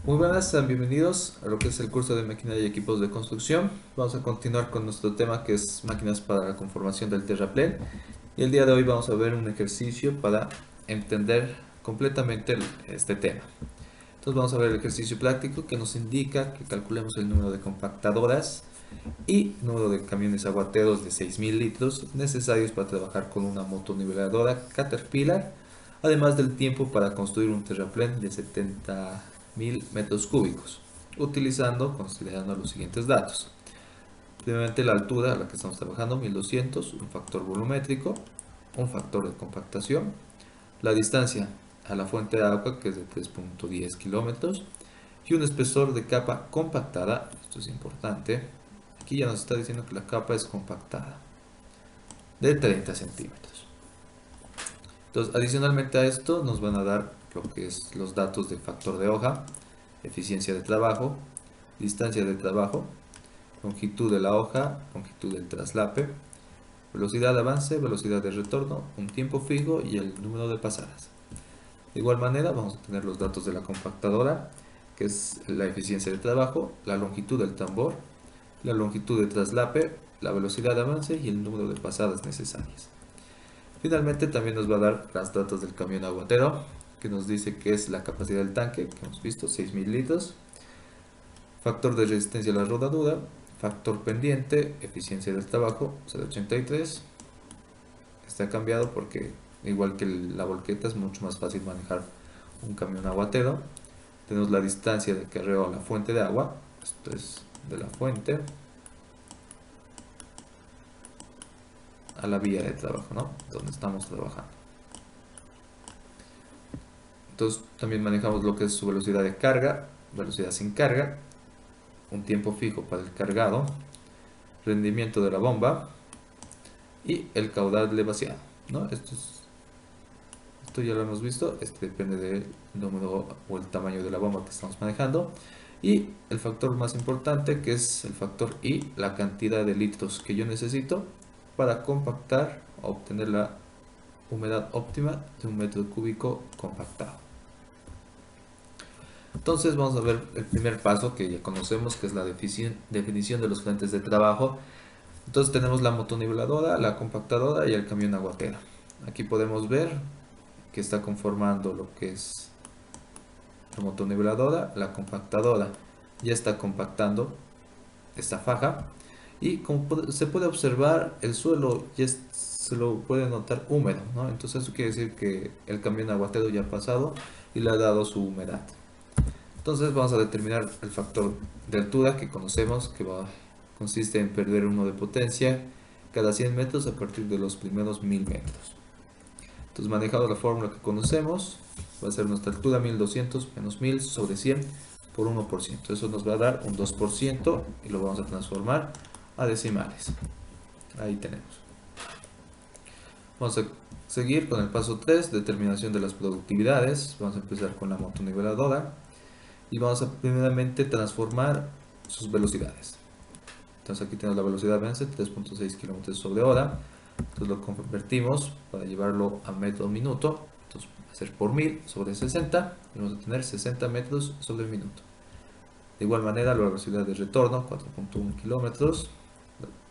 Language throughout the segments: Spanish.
Muy buenas, sean bienvenidos a lo que es el curso de maquinaria y equipos de construcción. Vamos a continuar con nuestro tema que es máquinas para la conformación del terraplén. Y el día de hoy vamos a ver un ejercicio para entender completamente este tema. Entonces vamos a ver el ejercicio práctico que nos indica que calculemos el número de compactadoras y número de camiones aguateros de 6.000 litros necesarios para trabajar con una motoniveladora Caterpillar, además del tiempo para construir un terraplén de 70.000 metros cúbicos, considerando los siguientes datos. Primeramente la altura a la que estamos trabajando, 1200, un factor volumétrico, un factor de compactación, la distancia a la fuente de agua que es de 3.10 kilómetros y un espesor de capa compactada, esto es importante, aquí ya nos está diciendo que la capa es compactada, de 30 centímetros. Entonces, adicionalmente a esto nos van a dar lo que es los datos de factor de hoja, eficiencia de trabajo, distancia de trabajo, longitud de la hoja, longitud del traslape, velocidad de avance, velocidad de retorno, un tiempo fijo y el número de pasadas. De igual manera vamos a tener los datos de la compactadora, que es la eficiencia de trabajo, la longitud del tambor, la longitud de traslape, la velocidad de avance y el número de pasadas necesarias. Finalmente también nos va a dar las datos del camión aguatero, que nos dice que es la capacidad del tanque, que hemos visto, 6.000 litros, factor de resistencia a la rodadura, factor pendiente, eficiencia del trabajo, 0.83. Está cambiado porque igual que la volqueta es mucho más fácil manejar un camión aguatero. Tenemos la distancia de carreo a la fuente de agua, esto es de la fuente a la vía de trabajo, ¿no? Donde estamos trabajando. Entonces también manejamos lo que es su velocidad de carga, velocidad sin carga, un tiempo fijo para el cargado, rendimiento de la bomba y el caudal de vaciado, ¿no? Esto ya lo hemos visto, este depende del número o el tamaño de la bomba que estamos manejando. Y el factor más importante, que es el factor I, la cantidad de litros que yo necesito para compactar o obtener la humedad óptima de un metro cúbico compactado. Entonces vamos a ver el primer paso que ya conocemos, que es la definición de los frentes de trabajo. Entonces tenemos la motoniveladora, la compactadora y el camión aguatero. Aquí podemos ver que está conformando lo que es la motoniveladora, la compactadora ya está compactando esta faja y como se puede observar el suelo ya se lo puede notar húmedo, ¿no? Entonces eso quiere decir que el camión aguatero ya ha pasado y le ha dado su humedad. Entonces vamos a determinar el factor de altura que conocemos que consiste en perder 1 de potencia cada 100 metros a partir de los primeros 1000 metros. Entonces manejado la fórmula que conocemos va a ser nuestra altura 1200 menos 1000 sobre 100 por 1%. Eso nos va a dar un 2% y lo vamos a transformar a decimales. Ahí tenemos. Vamos a seguir con el paso 3, determinación de las productividades. Vamos a empezar con la motoniveladora y vamos a primeramente transformar sus velocidades. Entonces aquí tenemos la velocidad de avance 3.6 km sobre hora. Entonces lo convertimos para llevarlo a metro minuto. Entonces va a ser por 1000 sobre 60 y vamos a tener 60 metros sobre minuto. De igual manera la velocidad de retorno 4.1 kilómetros.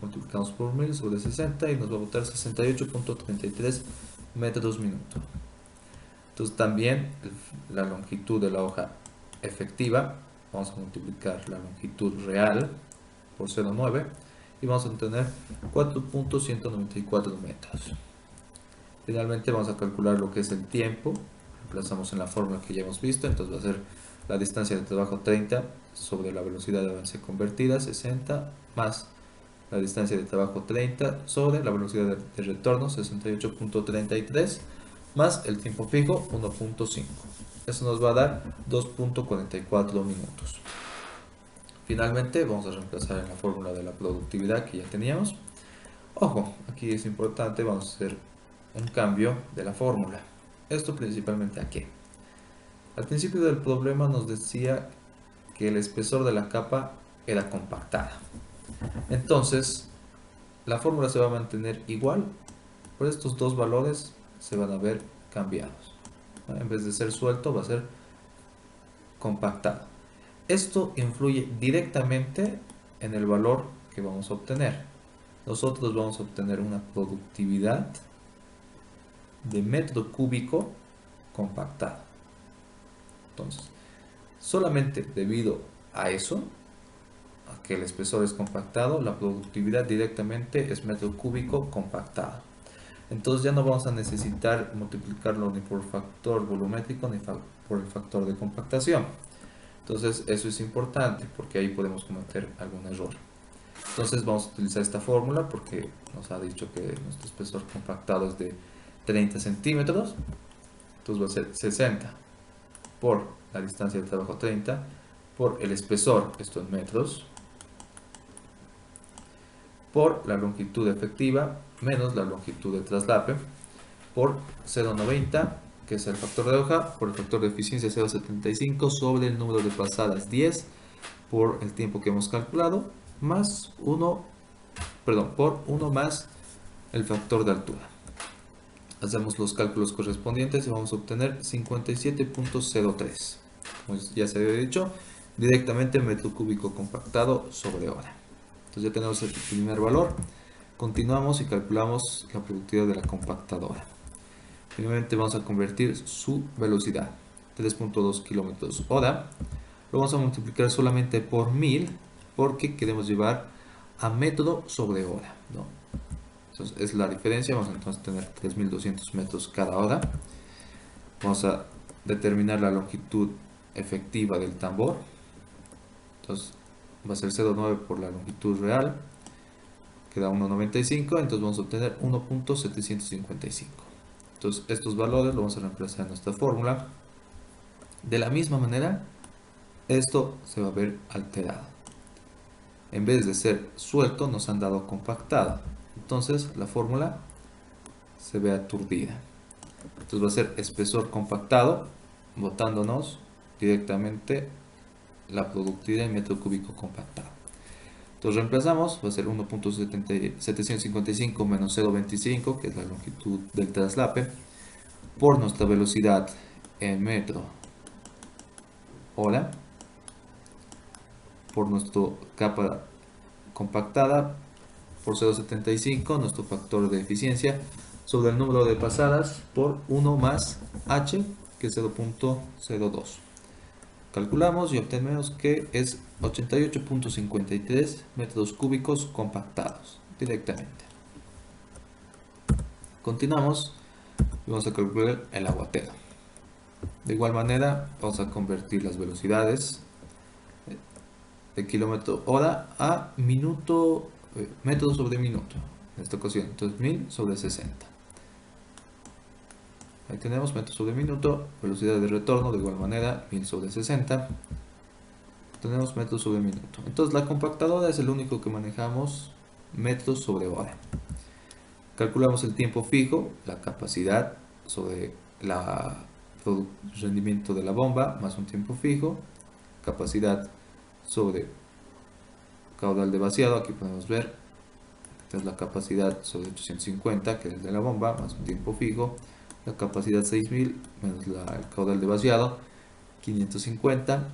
Multiplicamos por 1000 sobre 60 y nos va a botar 68.33 metros minuto. Entonces también la longitud de la hoja efectiva, vamos a multiplicar la longitud real por 0.9 y vamos a obtener 4.194 metros. Finalmente vamos a calcular lo que es el tiempo, reemplazamos en la fórmula que ya hemos visto, entonces va a ser la distancia de trabajo 30 sobre la velocidad de avance convertida 60 más la distancia de trabajo 30 sobre la velocidad de retorno 68.33 más el tiempo fijo 1.5. Eso nos va a dar 2.44 minutos. Finalmente vamos a reemplazar en la fórmula de la productividad que ya teníamos. Ojo, aquí es importante, vamos a hacer un cambio de la fórmula. Esto principalmente a qué. Al principio del problema nos decía que el espesor de la capa era compactada. Entonces, la fórmula se va a mantener igual, pero estos dos valores se van a ver cambiados. En vez de ser suelto, va a ser compactado. Esto influye directamente en el valor que vamos a obtener. Nosotros vamos a obtener una productividad de metro cúbico compactado. Entonces, solamente debido a eso, a que el espesor es compactado, la productividad directamente es metro cúbico compactado. Entonces ya no vamos a necesitar multiplicarlo ni por factor volumétrico ni por el factor de compactación. Entonces eso es importante porque ahí podemos cometer algún error. Entonces vamos a utilizar esta fórmula porque nos ha dicho que nuestro espesor compactado es de 30 centímetros. Entonces va a ser 60 por la distancia de trabajo 30 por el espesor, esto en metros, por la longitud efectiva menos la longitud de traslape por 0,90, que es el factor de hoja, por el factor de eficiencia 0,75 sobre el número de pasadas 10 por el tiempo que hemos calculado, más 1, perdón, por 1 más el factor de altura. Hacemos los cálculos correspondientes y vamos a obtener 57.03. Como ya se había dicho, directamente metro cúbico compactado sobre hora. Entonces ya tenemos el primer valor. Continuamos y calculamos la productividad de la compactadora. Primeramente vamos a convertir su velocidad, 3.2 kilómetros hora. Lo vamos a multiplicar solamente por 1000 porque queremos llevar a metro sobre hora, ¿no? Entonces es la diferencia. Vamos a entonces tener 3200 metros cada hora. Vamos a determinar la longitud efectiva del tambor. Entonces va a ser 0,9 por la longitud real, queda 1,95, entonces vamos a obtener 1.755. Entonces estos valores los vamos a reemplazar en nuestra fórmula. De la misma manera, esto se va a ver alterado. En vez de ser suelto, nos han dado compactado. Entonces la fórmula se ve aturdida. Entonces va a ser espesor compactado, botándonos directamente la productividad en metro cúbico compactado. Entonces reemplazamos, va a ser 1.755 menos 0.25, que es la longitud del traslape, por nuestra velocidad en metro hora, por nuestra capa compactada, por 0.75, nuestro factor de eficiencia, sobre el número de pasadas, por 1 más h, que es 0.02. Calculamos y obtenemos que es 88.53 metros cúbicos compactados directamente. Continuamos y vamos a calcular el aguatero. De igual manera vamos a convertir las velocidades de kilómetro hora a minuto, metro sobre minuto en esta ocasión. Entonces 1000 sobre 60. Ahí tenemos metros sobre minuto, velocidad de retorno de igual manera 1000 sobre 60. Tenemos metros sobre minuto. Entonces la compactadora es el único que manejamos metros sobre hora. Calculamos el tiempo fijo, la capacidad sobre el rendimiento de la bomba más un tiempo fijo, capacidad sobre caudal de vaciado. Aquí podemos ver, esta es la capacidad sobre 850, que es de la bomba, más un tiempo fijo, la capacidad 6000 menos el caudal de vaciado 550,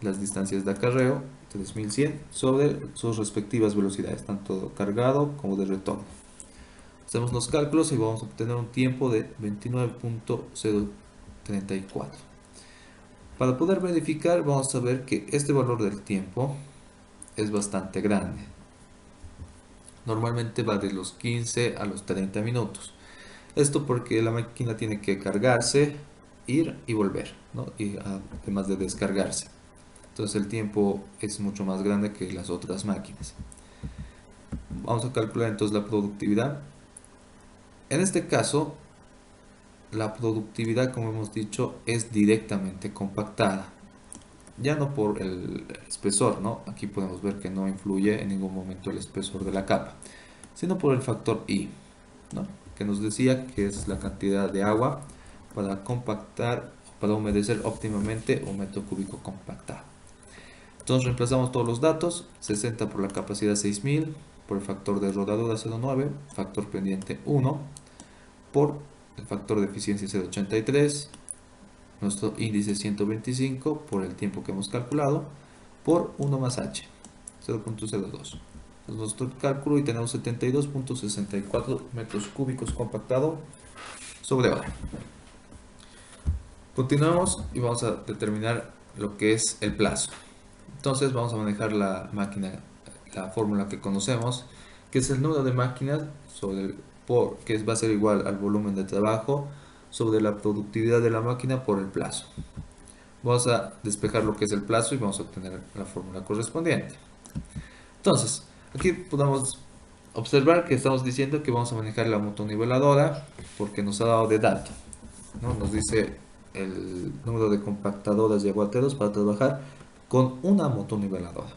las distancias de acarreo 3100 sobre sus respectivas velocidades, tanto cargado como de retorno. Hacemos los cálculos y vamos a obtener un tiempo de 29.034. Para poder verificar vamos a ver que este valor del tiempo es bastante grande. Normalmente va de los 15 a los 30 minutos. Esto porque la máquina tiene que cargarse, ir y volver, ¿no? Y además de descargarse. Entonces el tiempo es mucho más grande que las otras máquinas. Vamos a calcular entonces la productividad. En este caso, la productividad, como hemos dicho, es directamente compactada. Ya no por el espesor, ¿no? Aquí podemos ver que no influye en ningún momento el espesor de la capa, sino por el factor I, ¿no? Que nos decía que es la cantidad de agua para compactar, para humedecer óptimamente un metro cúbico compactado. Entonces reemplazamos todos los datos, 60 por la capacidad 6000, por el factor de rodadura 0,9, factor pendiente 1, por el factor de eficiencia 0,83, nuestro índice 125 por el tiempo que hemos calculado por 1 más h, 0.02. Entonces nuestro cálculo y tenemos 72.64 metros cúbicos compactado sobre hora. Continuamos y vamos a determinar lo que es el plazo. Entonces vamos a manejar la máquina, la fórmula que conocemos, que es el número de máquinas que va a ser igual al volumen de trabajo sobre la productividad de la máquina por el plazo. Vamos a despejar lo que es el plazo y vamos a obtener la fórmula correspondiente. Entonces, aquí podemos observar que estamos diciendo que vamos a manejar la motoniveladora porque nos ha dado de dato, ¿no? Nos dice el número de compactadoras y aguateros para trabajar con una motoniveladora.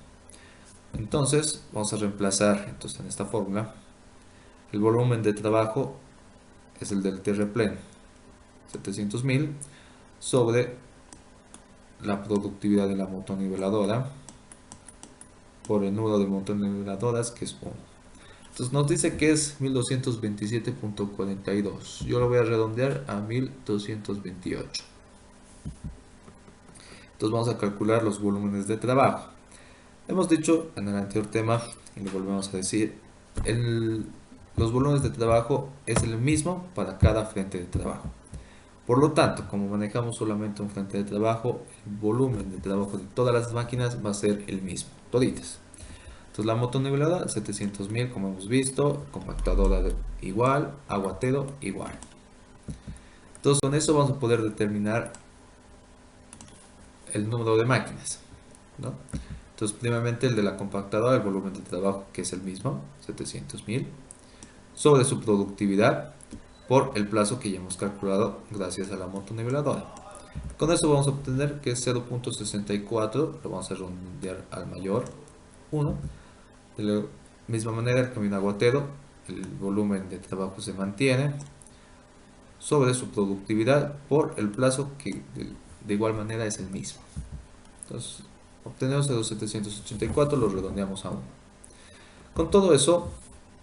Entonces, vamos a reemplazar en esta fórmula el volumen de trabajo es el del terraplén, 700.000, sobre la productividad de la motoniveladora por el número de motoniveladoras, que es 1. Entonces nos dice que es 1227.42. Yo lo voy a redondear a 1228. Entonces vamos a calcular los volúmenes de trabajo. Hemos dicho en el anterior tema, y lo volvemos a decir, los volúmenes de trabajo es el mismo para cada frente de trabajo. Por lo tanto, como manejamos solamente un frente de trabajo, el volumen de trabajo de todas las máquinas va a ser el mismo, toditas. Entonces la motoniveladora 700.000, como hemos visto, compactadora igual, aguatero igual. Entonces con eso vamos a poder determinar el número de máquinas, ¿no? Entonces primeramente el de la compactadora, el volumen de trabajo que es el mismo, 700.000, sobre su productividad por el plazo que ya hemos calculado gracias a la motoniveladora. Con eso vamos a obtener que es 0.64, lo vamos a redondear al mayor 1. De la misma manera, el camión aguatero, el volumen de trabajo se mantiene sobre su productividad por el plazo que de igual manera es el mismo. Entonces, obtenemos los 784, lo redondeamos a 1. Con todo eso,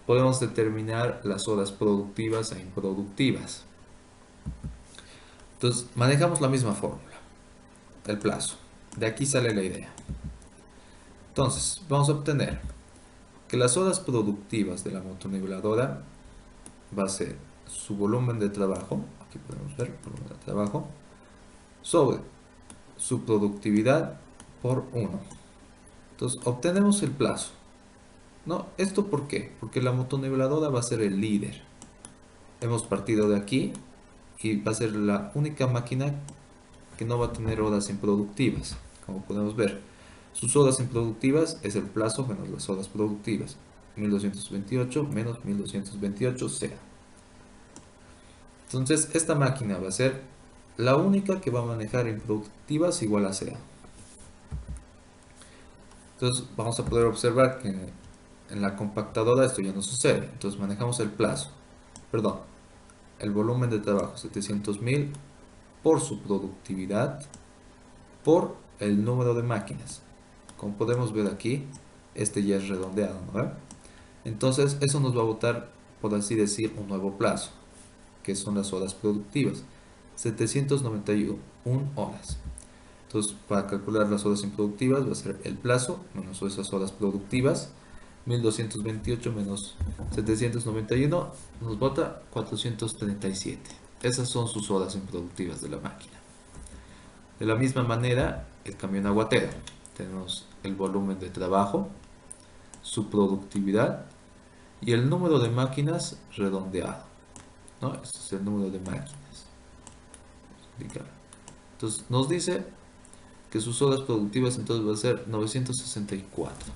podemos determinar las horas productivas e improductivas. Entonces, manejamos la misma fórmula, el plazo. De aquí sale la idea. Entonces, vamos a obtener que las horas productivas de la motoniveladora va a ser su volumen de trabajo, aquí podemos ver volumen de trabajo, sobre su productividad por 1. Entonces obtenemos el plazo, ¿no? ¿Esto por qué? Porque la motoniveladora va a ser el líder. Hemos partido de aquí y va a ser la única máquina que no va a tener horas improductivas, como podemos ver. Sus horas improductivas es el plazo menos las horas productivas. 1228 menos 1228 sea. Entonces esta máquina va a ser la única que va a manejar improductivas igual a sea. Entonces vamos a poder observar que en la compactadora esto ya no sucede. Entonces manejamos el plazo, perdón, el volumen de trabajo 700.000 por su productividad por el número de máquinas. Como podemos ver aquí, este ya es redondeado, ¿no? Entonces eso nos va a botar, por así decir, un nuevo plazo, que son las horas productivas, 791 horas. Entonces, para calcular las horas improductivas va a ser el plazo menos esas horas productivas, 1228 menos 791 nos bota 437. Esas son sus horas improductivas de la máquina. De la misma manera, el camión aguatero. Tenemos el volumen de trabajo, su productividad y el número de máquinas redondeado, ¿no? Este es el número de máquinas. Entonces nos dice que sus horas productivas entonces va a ser 964.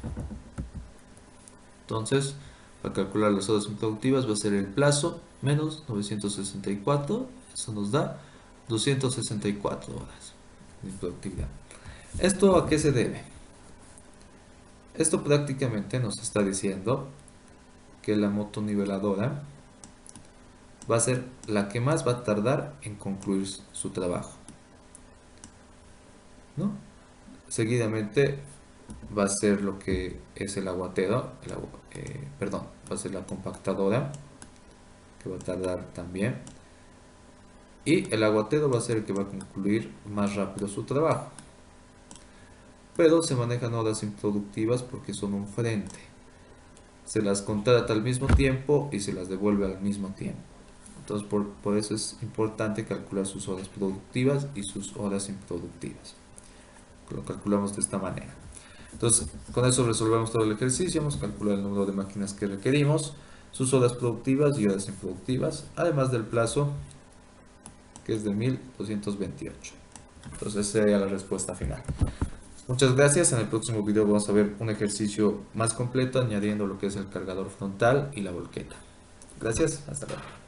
Entonces, para calcular las horas improductivas va a ser el plazo menos 964, eso nos da 264 horas de productividad. ¿Esto a qué se debe? Esto prácticamente nos está diciendo que la motoniveladora va a ser la que más va a tardar en concluir su trabajo, ¿no? Seguidamente va a ser lo que es el aguatero, va a ser la compactadora, que va a tardar también. y el aguatero va a ser el que va a concluir más rápido su trabajo. Pero se manejan horas improductivas porque son un frente. Se las contrata al mismo tiempo y se las devuelve al mismo tiempo. Entonces por eso es importante calcular sus horas productivas y sus horas improductivas. Lo calculamos de esta manera. Entonces con eso resolvemos todo el ejercicio. Hemos calculado el número de máquinas que requerimos, sus horas productivas y horas improductivas, además del plazo, que es de 1228. Entonces esa sería la respuesta final. Muchas gracias. En el próximo video vamos a ver un ejercicio más completo añadiendo lo que es el cargador frontal y la volqueta. Gracias. Hasta luego.